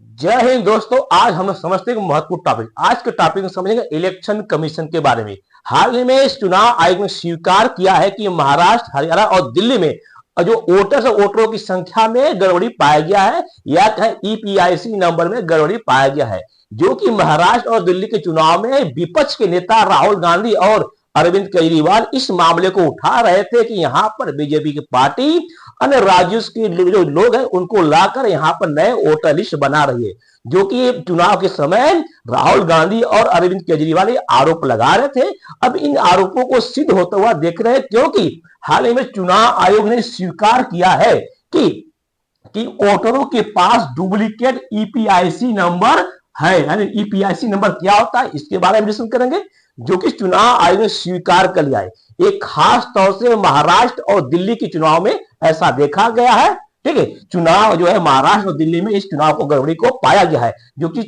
जय हिंद दोस्तों। आज हम लोग समझते हैं महत्वपूर्ण टॉपिक। आज के टॉपिक में समझेंगे इलेक्शन कमीशन के बारे में। हाल ही में चुनाव आयोग ने स्वीकार किया है कि महाराष्ट्र, हरियाणा और दिल्ली में जो वोटर्स और वोटरों की संख्या में गड़बड़ी पाया गया है या कहें ईपीआईसी नंबर में गड़बड़ी पाया गया है, जो कि महाराष्ट्र और दिल्ली के चुनाव में विपक्ष के नेता राहुल गांधी और अरविंद केजरीवाल इस मामले को उठा रहे थे कि यहां पर बीजेपी की पार्टी अन्य राज्यों के जो लोग हैं उनको लाकर यहाँ पर नए वोटर लिस्ट बना रही है, जो कि चुनाव के समय राहुल गांधी और अरविंद केजरीवाल ये आरोप लगा रहे थे। अब इन आरोपों को सिद्ध होता हुआ देख रहे हैं, क्योंकि हाल ही में चुनाव आयोग ने स्वीकार किया है कि वोटरों के पास डुप्लीकेट ईपीआईसी नंबर है। यानी ईपीआईसी नंबर क्या होता है इसके बारे में डिस्कस करेंगे, जो कि चुनाव आयोग ने स्वीकार कर लिया है। एक खास तौर से महाराष्ट्र और दिल्ली के चुनाव में ऐसा देखा गया है। ठीक है, चुनाव जो है महाराष्ट्र और दिल्ली में इस चुनाव को गड़बड़ी को पाया गया है, जो कि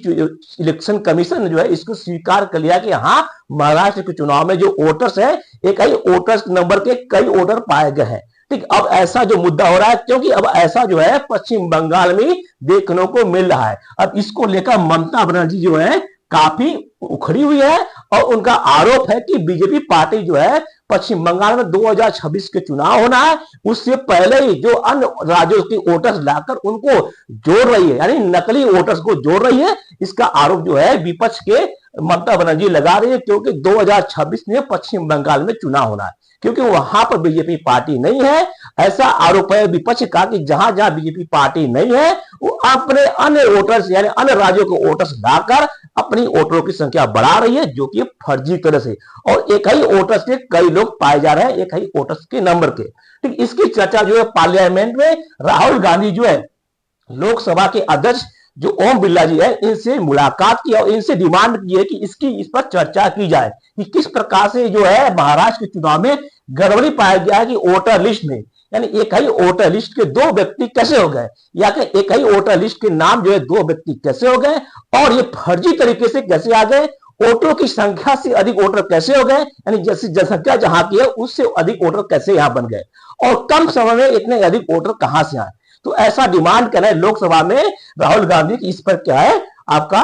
इलेक्शन कमीशन जो है इसको स्वीकार कर लिया कि हाँ, महाराष्ट्र के चुनाव में जो वोटर्स है एक ही वोटर्स नंबर के कई वोटर पाए गए हैं। ठीक, अब ऐसा जो मुद्दा हो रहा है, क्योंकि अब ऐसा जो है पश्चिम बंगाल में देखने को मिल रहा है। अब इसको लेकर ममता बनर्जी जो है काफी उखड़ी हुई है और उनका आरोप है कि बीजेपी पार्टी जो है पश्चिम बंगाल में 2026 के चुनाव होना है, उससे पहले ही जो अन्य राज्यों के वोटर्स लाकर उनको जोड़ रही है, यानी नकली वोटर्स को जोड़ रही है। इसका आरोप जो है विपक्ष के ममता बनर्जी लगा रही है, क्योंकि 2026 में पश्चिम बंगाल में चुनाव होना है, क्योंकि वहां पर बीजेपी पार्टी नहीं है। ऐसा आरोप है विपक्ष का कि जहां जहां बीजेपी पार्टी नहीं है वो अपने अन्य वोटर्स यानी अन्य राज्यों के वोटर्स लाकर अपनी वोटरों की संख्या बढ़ा रही है, जो कि फर्जी तरह से। और एक ही वोटर्स के कई लोग पाए जा रहे हैं, एक ही वोटर्स के नंबर के। ठीक, इसकी चर्चा जो है पार्लियामेंट में राहुल गांधी जो है लोकसभा के अध्यक्ष जो ओम बिरला जी है इनसे मुलाकात की और इनसे डिमांड की है कि इस पर चर्चा की जाए कि किस प्रकार से जो है महाराष्ट्र के चुनाव में गड़बड़ी पाया गया है कि वोटर लिस्ट में, यानी एक ही वोटर लिस्ट के दो व्यक्ति कैसे हो गए, या कि एक ही वोटर लिस्ट के नाम जो है दो व्यक्ति कैसे हो गए, और ये फर्जी तरीके से कैसे आ गए, वोटरों की संख्या से अधिक वोटर कैसे हो गए, यानी जैसी जनसंख्या जहां की है उससे अधिक वोटर कैसे यहां बन गए, और कम समय में इतने अधिक वोटर कहां से आए। तो ऐसा डिमांड कर रहे हैं लोकसभा में राहुल गांधी की, इस पर क्या है आपका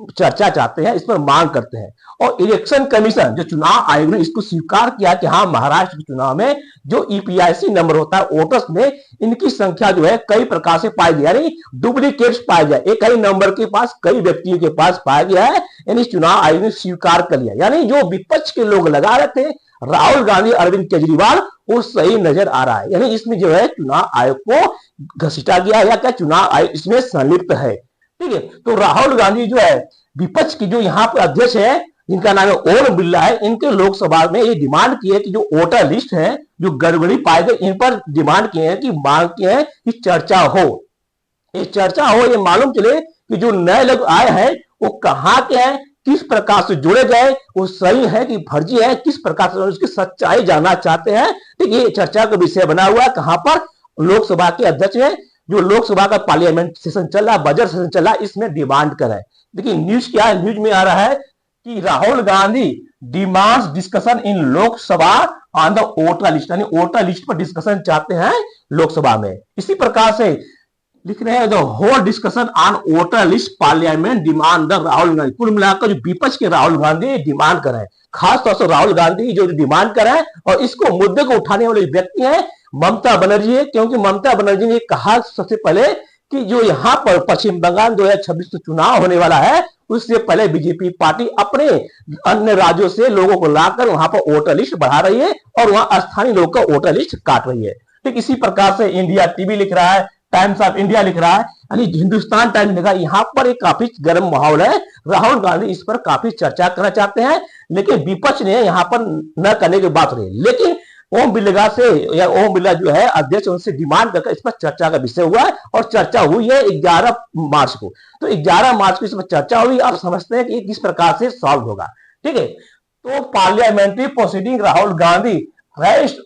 चर्चा चाहते हैं, इस पर मांग करते हैं। और इलेक्शन कमीशन जो चुनाव आयोग ने इसको स्वीकार किया कि हाँ, महाराष्ट्र के चुनाव में जो ईपीआईसी नंबर होता है वोटर्स में, इनकी संख्या जो है कई प्रकार से पाई गई, यानी डुप्लीकेट्स पाया गया, एक ही नंबर के पास कई व्यक्तियों के पास पाया गया है। यानी चुनाव आयोग ने स्वीकार कर लिया, यानी जो विपक्ष के लोग लगा रहे थे राहुल गांधी अरविंद केजरीवाल, वो सही नजर आ रहा है। यानी इसमें जो है चुनाव आयोग को घसीटा गया या क्या चुनाव आयोग इसमें संलिप्त है। ठीक है, तो राहुल गांधी जो है विपक्ष की जो यहाँ पे अध्यक्ष है जिनका नाम है ओम बिरला है, इनके लोकसभा में ये डिमांड की है कि जो वोटर लिस्ट है जो गड़बड़ी पाए गए इन पर डिमांड किए हैं कि मांग किए हैं कि चर्चा हो। ये चर्चा हो, ये मालूम चले कि जो नए लोग आए हैं वो कहाँ के हैं, किस प्रकार से जुड़े गए, वो सही है कि फर्जी है, किस प्रकार से उसकी सच्चाई जानना चाहते हैं। ठीक, ये चर्चा का विषय बना हुआ है। कहां पर लोकसभा के अध्यक्ष है, जो लोकसभा का पार्लियामेंट सेशन चल रहा है, बजट सेशन चल रहा है, इसमें डिमांड कर रहे हैं। लेकिन न्यूज क्या है, न्यूज में आ रहा है कि Rahul Gandhi demands discussion in Lok Sabha on the voter list, यानी वोटर लिस्ट पर डिस्कशन चाहते हैं लोकसभा में। इसी प्रकार से लिख रहे हैं the whole discussion on voter list parliament demand the Rahul Gandhi. कुल मिलाकर जो विपक्ष के राहुल गांधी डिमांड कर रहे हैं, खासतौर से राहुल गांधी जो डिमांड कर रहे हैं, और इसको मुद्दे को उठाने वाले व्यक्ति हैं ममता बनर्जी है, क्योंकि ममता बनर्जी ने कहा सबसे पहले कि जो यहाँ पर पश्चिम बंगाल 2026 में चुनाव होने वाला है उससे पहले बीजेपी पार्टी अपने अन्य राज्यों से लोगों को लाकर वहां पर वोटर लिस्ट बढ़ा रही है और वहां स्थानीय लोगों का वोटर लिस्ट काट रही है। ठीक, इसी प्रकार से इंडिया टीवी लिख रहा है, टाइम्स ऑफ इंडिया लिख रहा है, यानी हिंदुस्तान टाइम्स लिखा है, यहाँ पर एक काफी गर्म माहौल है। राहुल गांधी इस पर काफी चर्चा करना चाहते हैं, लेकिन विपक्ष ने यहाँ पर न करने की बात रही। लेकिन ओम बिरला से या ओम बिरला जो है अध्यक्ष, उनसे डिमांड करके इस पर चर्चा का विषय हुआ है और चर्चा हुई है 11 मार्च को। तो 11 मार्च को इस पर चर्चा हुई। आप समझते हैं कि किस प्रकार से सॉल्व होगा। ठीक है, तो parliamentary proceeding Rahul Gandhi rest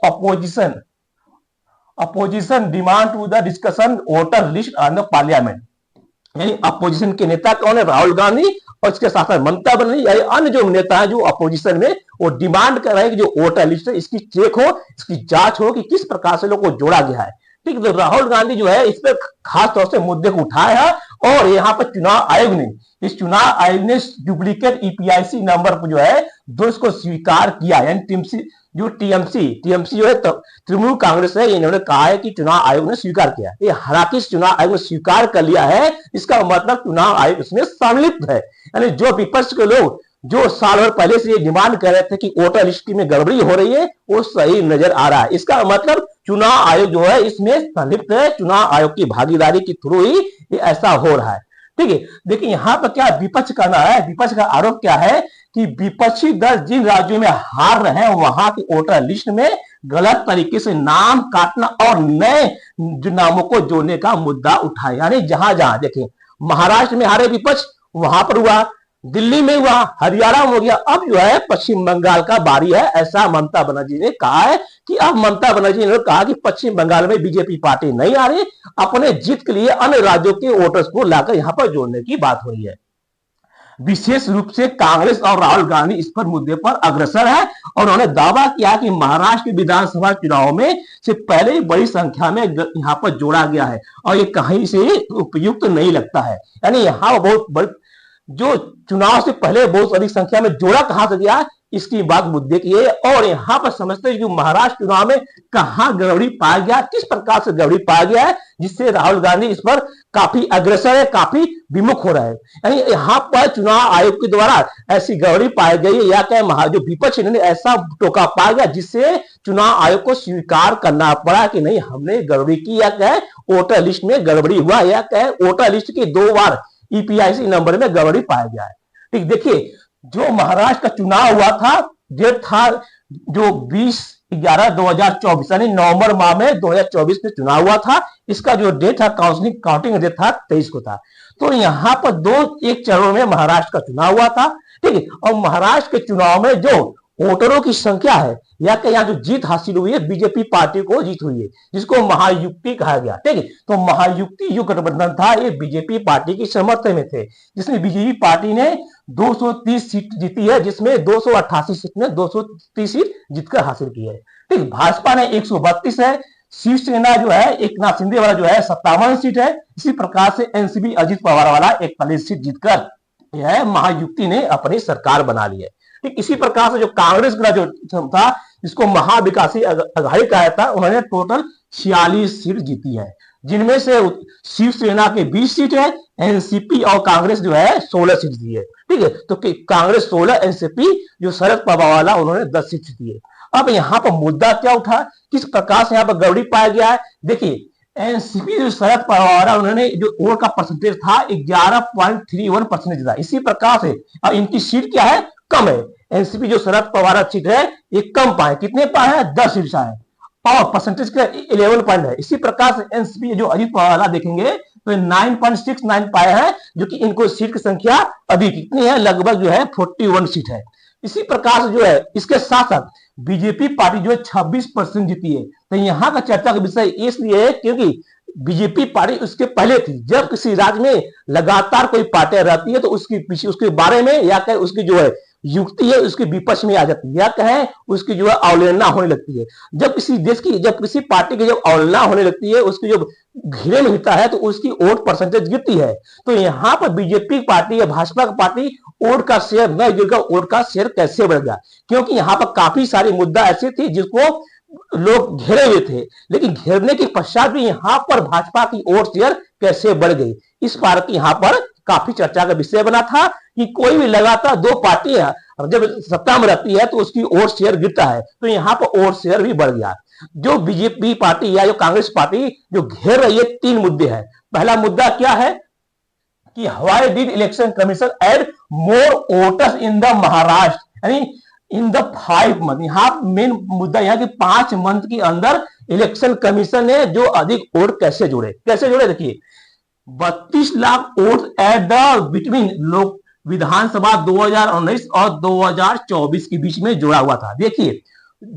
opposition demand to the discussion voter list on the parliament, यानी अपोजिशन के नेता कौन है, राहुल गांधी, और इसके साथ साथ ममता बनर्जी, यानी अन्य जो नेता है जो अपोजिशन में, वो डिमांड कर रहे हैं कि जो वोटर लिस्ट है इसकी चेक हो, इसकी जांच हो कि किस प्रकार से लोगों को जोड़ा गया है। ठीक है। तो राहुल गांधी जो है इस पर खास तौर से मुद्दे को उठाया है, और यहाँ पर चुनाव आयोग ने डुप्लीकेट ईपीआईसी नंबर को जो है दोष को स्वीकार किया, यानी टीएमसी जो है तृणमूल कांग्रेस है, इन्होंने कहा है कि चुनाव आयोग ने स्वीकार किया। ये हालांकि चुनाव आयोग ने स्वीकार कर लिया है, इसका मतलब चुनाव आयोग इसमें सम्मिलित है। यानी जो विपक्ष के लोग जो साल भर पहले से ये डिमांड कर रहे थे कि वोटर लिस्ट में गड़बड़ी हो रही है, वो सही नजर आ रहा है। इसका मतलब चुनाव आयोग जो है इसमें संलिप्त है, चुनाव आयोग की भागीदारी के थ्रू ही ये ऐसा हो रहा है। ठीक है। देखिए यहाँ पर क्या विपक्ष करना है, विपक्ष का आरोप क्या है कि विपक्षी दल जिन राज्यों में हार रहे हैं वहां की वोटर लिस्ट में गलत तरीके से नाम काटना और नए नामों को जोड़ने का मुद्दा उठाए। यानी जहां जहां देखिए, महाराष्ट्र में हारे विपक्ष, वहां पर हुआ, दिल्ली में हुआ, हरियाणा में हो गया, अब जो है पश्चिम बंगाल का बारी है। ऐसा ममता बनर्जी ने कहा है कि अब ममता बनर्जी ने कहा कि पश्चिम बंगाल में बीजेपी पार्टी नहीं आ रही, अपने जीत के लिए अन्य राज्यों के वोटर्स को लाकर यहां पर जोड़ने की बात हो रही है। विशेष रूप से कांग्रेस और राहुल गांधी इस पर मुद्दे पर अग्रसर है, और उन्होंने दावा किया कि महाराष्ट्र के विधानसभा चुनाव में से पहले ही बड़ी संख्या में यहां पर जोड़ा गया है, और ये कहीं से उपयुक्त नहीं लगता है। यानी यहाँ बहुत बड़ी जो चुनाव से पहले बहुत अधिक संख्या में जोड़ा कहां से गया, इसकी बात मुद्दे की है। और यहां पर समझते हैं कि महाराष्ट्र चुनाव में कहां गड़बड़ी पाया गया, किस प्रकार से गड़बड़ी पाया गया है, जिससे राहुल गांधी इस पर काफी अग्रसर है, काफी विमुख हो रहा है। यानी यहाँ पर चुनाव आयोग के द्वारा ऐसी गड़बड़ी पाई गई है, या क्या जो विपक्ष इन्होंने ऐसा टोका पाया गया जिससे चुनाव आयोग को स्वीकार करना पड़ा कि नहीं हमने गड़बड़ी की, या क्या वोटर लिस्ट में गड़बड़ी हुआ, या क्या वोटर लिस्ट की 2 बार ईपीआईसी नंबर में गड़बड़ी पाया गया है। ठीक, देखिए जो महाराष्ट्र का चुनाव हुआ था, डेट था जो 20/11/2024, यानी नवंबर माह में 2024 में चुनाव हुआ था। इसका जो डेट था काउंटिंग डेट था 23 को था। तो यहाँ पर एक चरणों में महाराष्ट्र का चुनाव हुआ था। ठीक है। और महाराष्ट्र के चुनाव में जो वोटरों की संख्या है, या कि यहाँ जो जीत हासिल हुई है, बीजेपी पार्टी को जीत हुई है, जिसको महायुक्ति कहा गया। ठीक है। तो महायुक्ति जो गठबंधन था ये बीजेपी पार्टी की समर्थन में थे, जिसमें बीजेपी पार्टी ने 230 सीट जीती है, जिसमें 288 सीट में 230 सीट जीतकर हासिल की है। ठीक, भाजपा ने 132 है, शिवसेना जो है एक नाथ शिंदे वाला जो है 57 सीट है। इसी प्रकार से एनसीपी अजित पवार वाला 41 सीट जीतकर यह महायुक्ति ने अपनी सरकार बना ली है। ठीक, इसी प्रकार से जो कांग्रेस का जो था, जिसको महाविकासी आघाड़ी कहा था, उन्होंने टोटल 46 सीट जीती है, जिनमें से शिवसेना के 20 सीट है, एनसीपी और कांग्रेस जो है 16 सीट दी है। ठीक है। तो कांग्रेस 16, एनसीपी जो शरद पवार वाला उन्होंने 10 सीट दी है। अब यहाँ पर मुद्दा क्या उठा, किस प्रकार से यहाँ पर गड़बड़ी पाया गया है। देखिए एनसीपी जो शरद पवार उन्होंने जो वोट का परसेंटेज था 11.31% था। इसी प्रकार से अब इनकी सीट क्या है, कम है। एनसीपी जो शरद पवार सीट है ये कम पाए, कितने पाए हैं, 10 सीट है, और परसेंटेज का 11 पॉइंट है। इसी प्रकार से एनसीपी जो अजित पवार देखेंगे तो 9.69 पाए हैं, जो कि इनको सीट की संख्या अभी कितनी है, लगभग जो है 41 सीट है। इसी प्रकार से जो है इसके साथ साथ बीजेपी पार्टी जो है 26% जीती है। तो यहाँ का चर्चा का विषय इसलिए है क्योंकि बीजेपी पार्टी उसके पहले थी। जब किसी राज्य में लगातार कोई पार्टी रहती है तो उसकी पीछे उसके बारे में या कहे उसकी जो है युक्ति है उसके विपक्ष में आ जाती है, या कहें उसकी जो है अवहेलना होने लगती है। जब किसी देश की जब किसी पार्टी की जब अवहेलना होने लगती है, उसकी जब घेरे में होता है तो उसकी वोट परसेंटेज गिरती है। तो यहाँ पर बीजेपी पार्टी या भाजपा की पार्टी वोट का शेयर न गिरकर वोट का शेयर कैसे बढ़ गया, क्योंकि यहाँ पर काफी सारे मुद्दा ऐसे थे जिसको लोग घेरे हुए थे, लेकिन घेरने के पश्चात भी यहाँ पर भाजपा की वोट शेयर कैसे बढ़ गई, इस बार यहाँ पर काफी चर्चा का विषय बना था कि कोई भी लगातार 2 पार्टियां जब सत्ता में रहती है तो उसकी वोट शेयर गिरता है। तो यहाँ पर वोट शेयर भी बढ़ गया। जो बीजेपी पार्टी या जो कांग्रेस पार्टी जो घेर रही है, 3 मुद्दे हैं। पहला मुद्दा क्या है कि why did election commission add more voters in the Maharashtra, यानी इन द 5 मंथ। यहाँ मेन मुद्दा यह कि 5 मंथ के अंदर इलेक्शन कमीशन ने जो अधिक वोट कैसे जोड़े। देखिए 32 lakh vote at the between लोक विधानसभा 2019 और 2024 के बीच में जोड़ा हुआ था। देखिए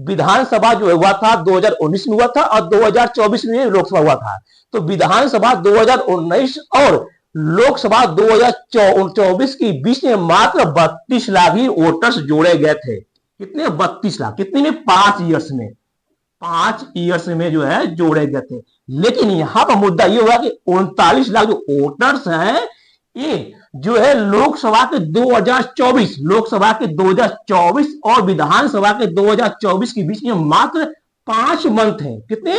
विधानसभा जो हुआ था 2019 में हुआ था और 2024 में लोकसभा हुआ था। तो विधानसभा 2019 और लोकसभा 2024 के बीच में मात्र 32 लाख ही वोटर्स जोड़े गए थे। कितने, 32 लाख, कितने में, 5 ईयर्स में, 5 ईयर्स में जो है जोड़े गए थे। लेकिन यहां पर मुद्दा ये हुआ कि 39 लाख जो वोटर्स हैं, ये जो है लोकसभा के 2024 लोकसभा के 2024 और विधानसभा के 2024 के बीच में मात्र 5 मंथ है। कितने?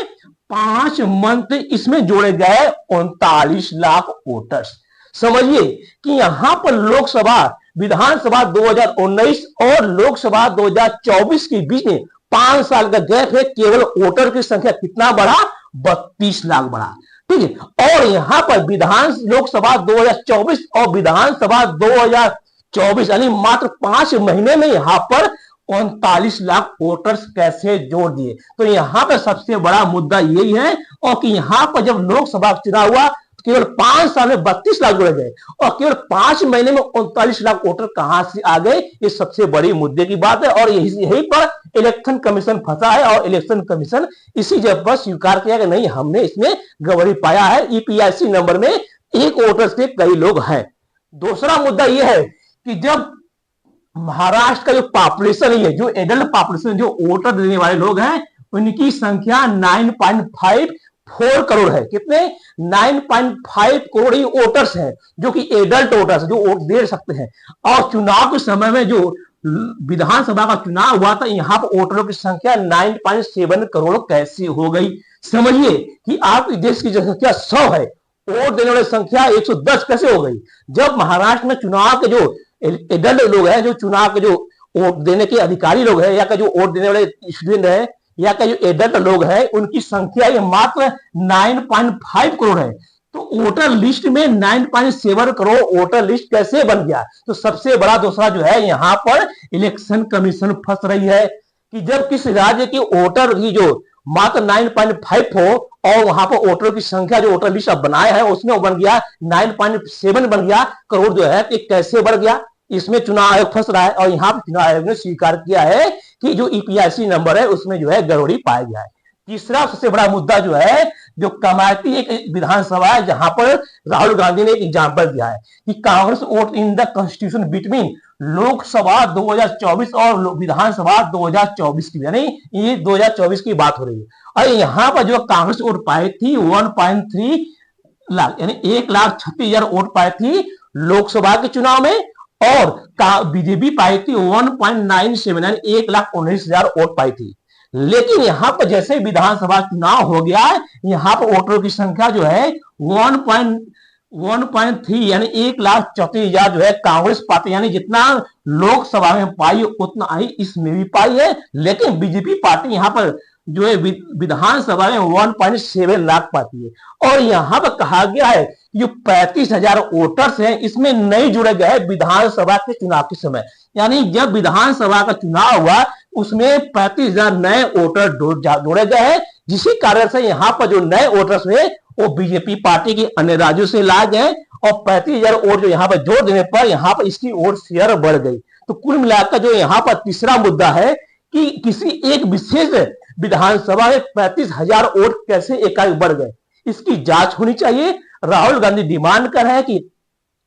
5 मंथ इसमें जोड़े गए 39 लाख वोटर्स। समझिए कि यहां पर लोकसभा विधानसभा 2019 और लोकसभा 2024 के बीच में 5 साल का गैप है। केवल वोटर की संख्या कितना बढ़ा? 32 लाख बढ़ा। ठीक है। और यहां पर लोकसभा 2024 और विधानसभा 2024 यानी मात्र 5 महीने में यहां पर 39 लाख वोटर्स कैसे जोड़ दिए? तो यहां पर सबसे बड़ा मुद्दा यही है। और कि यहां पर जब लोकसभा चुनाव हुआ तो केवल 5 साल में 32 लाख जोड़े गए और केवल 5 महीने में 39 लाख वोटर कहां से आ गए? ये सबसे बड़ी मुद्दे की बात है। और यही पर इलेक्शन कमीशन फंसा है और इलेक्शन कमीशन इसी जगह पर स्वीकार किया कि नहीं, हमने इसमें गड़बड़ी पाया है। ईपीआईसी नंबर में एक वोटर से कई लोग हैं। दूसरा मुद्दा यह है कि जब महाराष्ट्र का जो पॉपुलेशन है, जो एडल्ट पॉपुलेशन, जो वोटर देने वाले लोग हैं, उनकी संख्या 9.54 करोड़ है। कितने? 9.5 करोड़ ही वोटर्स हैं जो कि एडल्ट वोटर्स जो वोट दे सकते हैं। और चुनाव के समय में जो विधानसभा का चुनाव हुआ था, यहां पर वोटरों की संख्या 9.7 करोड़ कैसे हो गई? समझिए कि आपके देश की जनसंख्या 100 है, वोट देने वाली संख्या 110 कैसे हो गई? जब महाराष्ट्र में चुनाव के जो एडल्ट लोग हैं, जो चुनाव के जो वोट देने के अधिकारी लोग हैं, या का जो वोट देने वाले स्टूडेंट है, या का जो एडल्ट लोग हैं, उनकी संख्या ये मात्र 9.5 करोड़ है। तो वोटर लिस्ट में 9.7 करोड़ वोटर लिस्ट कैसे बन गया? तो सबसे बड़ा दूसरा जो है, यहां पर इलेक्शन कमीशन फंस रही है कि जब किस राज्य की वोटर की जो मात्र 9.5 हो और वहां पर वोटर की संख्या जो वोटर लिस्ट बनाया है उसमें वो बन गया 9.7 बन गया करोड़ जो है, कि कैसे बढ़ गया? इसमें चुनाव आयोग फंस रहा है। और यहाँ पर चुनाव आयोग ने स्वीकार किया है कि जो ईपीआईसी नंबर है उसमें जो है गड़बड़ी पाया गया है। तीसरा सबसे बड़ा मुद्दा जो है, जो कमाती एक विधानसभा है, जहां पर राहुल गांधी ने एक एग्जाम्पल दिया है कि Congress vote in the constitution between Lok Sabha 2024 और विधानसभा 2024 की, यानी ये 2024 की बात हो रही है। और यहां पर जो कांग्रेस वोट पाई थी 1.3 लाख, यानी 1,36,000 वोट पाई थी लोकसभा के चुनाव में, और बीजेपी पाई थी 1.97 यानी 1,19,000 वोट पाई थी। लेकिन यहां पर जैसे विधानसभा चुनाव हो गया है, यहां पर वोटरों की संख्या जो है 1.3 यानी 1,34,000 जो है कांग्रेस पार्टी, यानी जितना लोकसभा में पाई उतना ही इसमें भी पाई है। लेकिन बीजेपी पार्टी यहां पर जो है विधानसभा में 1.7 लाख पाती है। और यहां पर कहा गया है कि जो 35,000 वोटर्स हैं इसमें नहीं जुड़े गए विधानसभा के चुनाव के समय, यानी जब विधानसभा का चुनाव हुआ उसमें 35,000 नए वोटर जोड़े गए हैं, जिसी कारण से यहाँ पर जो नए वोटर्स हुए वो बीजेपी पार्टी के अन्य राज्यों से लाए गए और 35,000 वोट जो यहाँ पर जोड़ देने पर यहाँ पर इसकी वोट शेयर बढ़ गई। तो कुल मिलाकर जो यहाँ पर तीसरा मुद्दा है कि किसी एक विशेष विधानसभा में 35,000 वोट कैसे एकाएक बढ़ गए, इसकी जांच होनी चाहिए। राहुल गांधी डिमांड कर रहे हैं कि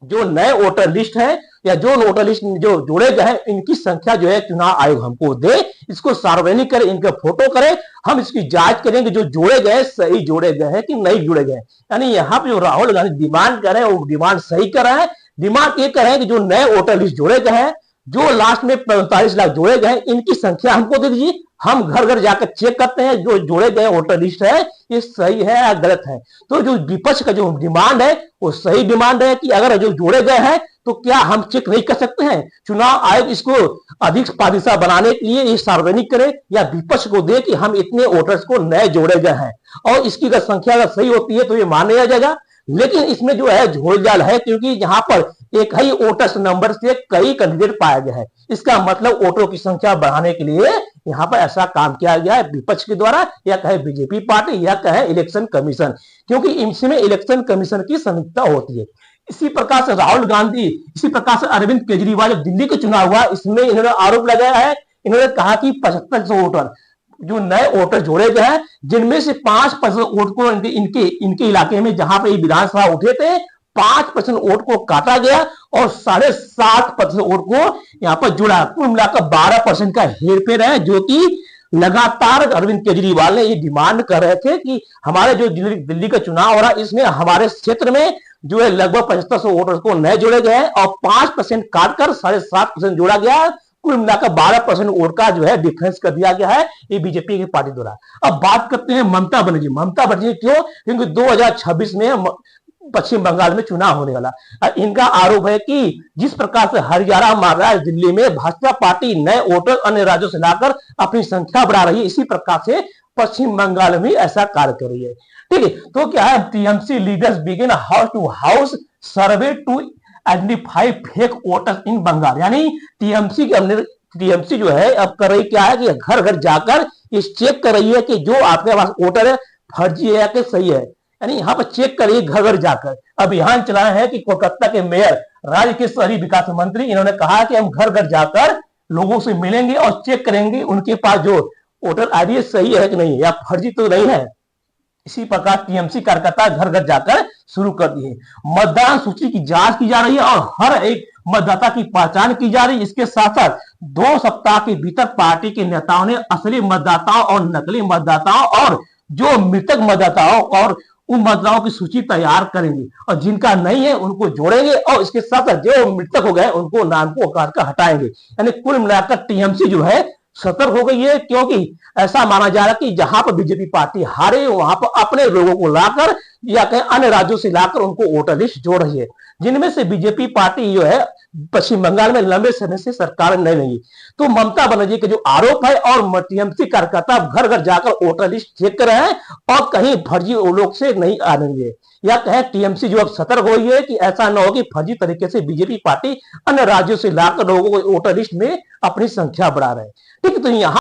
जो नए वोटर लिस्ट है या जो वोटर लिस्ट जो जोड़े गए हैं इनकी संख्या जो है चुनाव आयोग हमको दे, इसको सार्वजनिक करे, इनके फोटो करे, हम इसकी जांच करेंगे जो जोड़े गए सही जोड़े गए हैं कि नहीं जोड़े गए। यानी यहाँ पे जो राहुल गांधी डिमांड कर रहे हैं वो डिमांड सही कर रहे हैं। डिमांड ये कर रहे हैं कि जो नए वोटर लिस्ट जोड़े गए हैं, जो लास्ट में 45 लाख जोड़े गए, इनकी संख्या हमको दे दीजिए, हम घर घर जाकर चेक करते हैं जो जोड़े गए वोटर लिस्ट है ये सही है या गलत है। तो जो विपक्ष का जो डिमांड है वो सही डिमांड है कि अगर जो जोड़े गए हैं तो क्या हम चेक नहीं कर सकते हैं? चुनाव आयोग इसको अधिक पारदर्शिता बनाने के लिए ये सार्वजनिक करे या विपक्ष को दे कि हम इतने वोटर्स को नए जोड़े गए हैं, और इसकी अगर संख्या अगर सही होती है तो ये मान लिया जाएगा। लेकिन इसमें जो है झोलझाल है, क्योंकि यहाँ पर एक ही वोटर्स नंबर से कई कैंडिडेट पाया गया है। इसका मतलब वोटरों की संख्या बढ़ाने के लिए यहाँ पर ऐसा काम किया गया है विपक्ष के द्वारा, या कहे बीजेपी पार्टी या कहे इलेक्शन कमीशन, क्योंकि इसमें इलेक्शन कमीशन की समीक्षा होती है। इसी प्रकार से राहुल गांधी, इसी प्रकार से अरविंद केजरीवाल दिल्ली का चुनाव हुआ, इसमें इन्होंने आरोप लगाया है, इन्होंने कहा कि 75 वोटर जो नए वोटर जोड़े गए हैं, जिनमें से 5% वोट को इनके इलाके में जहां पर विधानसभा उठे थे 5% वोट को काटा गया और 7.5% वोट को यहाँ पर जुड़ा। कुल मिलाकर 12% का हेरफेर है, जो कि लगातार अरविंद केजरीवाल ने ये डिमांड कर रहे थे कि हमारे जो दिल्ली का चुनाव हो रहा है इसमें हमारे क्षेत्र में जो है लगभग 7500 वोटर्स को नए जोड़े गए हैं और 5% काटकर 7.5% जोड़ा गया है। कुल मिलाकर 12% वोट का जो है डिफरेंस कर दिया गया है ये बीजेपी की पार्टी द्वारा। अब बात करते हैं ममता बनर्जी। ममता बनर्जी क्यों? क्योंकि 2026 में पश्चिम बंगाल में चुनाव होने वाला। इनका आरोप है कि जिस प्रकार से हरियाणा, महाराष्ट्र, दिल्ली में भाजपा पार्टी नए वोटर अन्य राज्यों से लाकर अपनी संख्या बढ़ा रही है, इसी प्रकार से पश्चिम बंगाल में ऐसा कार्य कर रही है। ठीक है, तो क्या है, TMC leaders begin house to house survey to identify fake voters in Bengal. यानी टीएमसी जो है अब कर रही क्या है कि घर घर जाकर ये चेक कर रही है कि जो आपके पास वोटर है फर्जी है या कि सही है। यानी यहाँ पर चेक करिए घर घर जाकर। अब यहाँ चला है कि कोलकाता के मेयर, राज्य के शहरी विकास मंत्री, इन्होंने कहा कि हम घर घर जाकर लोगों से मिलेंगे और चेक करेंगे उनके पास जो वोटर आईडी सही है कि नहीं या फर्जी तो नहीं है। इसी प्रकार टीएमसी कार्यकर्ता घर घर जाकर शुरू कर दिए। मतदान सूची की जांच की जा रही है और हर एक मतदाता की पहचान की जा रही है। इसके साथ साथ 2 सप्ताह के भीतर पार्टी के नेताओं ने असली मतदाताओं और नकली मतदाताओं और जो मृतक मतदाताओं और उन मतदाताओं की सूची तैयार करेंगे और जिनका नहीं है उनको जोड़ेंगे और इसके साथ साथ जो मृतक हो गए उनको नाम को काट कर हटाएंगे। यानी कुल मिलाकर टीएमसी जो है सतर्क हो गई है, क्योंकि ऐसा माना जा रहा है कि जहां पर बीजेपी पार्टी हारे वहां पर अपने लोगों को लाकर या कहीं अन्य राज्यों से लाकर उनको वोटर लिस्ट जोड़ रही है, जिनमें से बीजेपी पार्टी जो है पश्चिम बंगाल में लंबे समय से सरकार नहीं रही। तो ममता बनर्जी के जो आरोप है और टीएमसी कार्यकर्ता घर घर जाकर वोटर लिस्ट चेक कर रहे हैं और कहीं फर्जी लोग से नहीं आनेंगे, या कहें टीएमसी जो अब सतर्क हो गई है कि ऐसा न हो कि फर्जी तरीके से बीजेपी पार्टी अन्य राज्यों से लाकर लोगों को वोटर लिस्ट में अपनी संख्या बढ़ा रहे हैं। ठीक है, तो यहाँ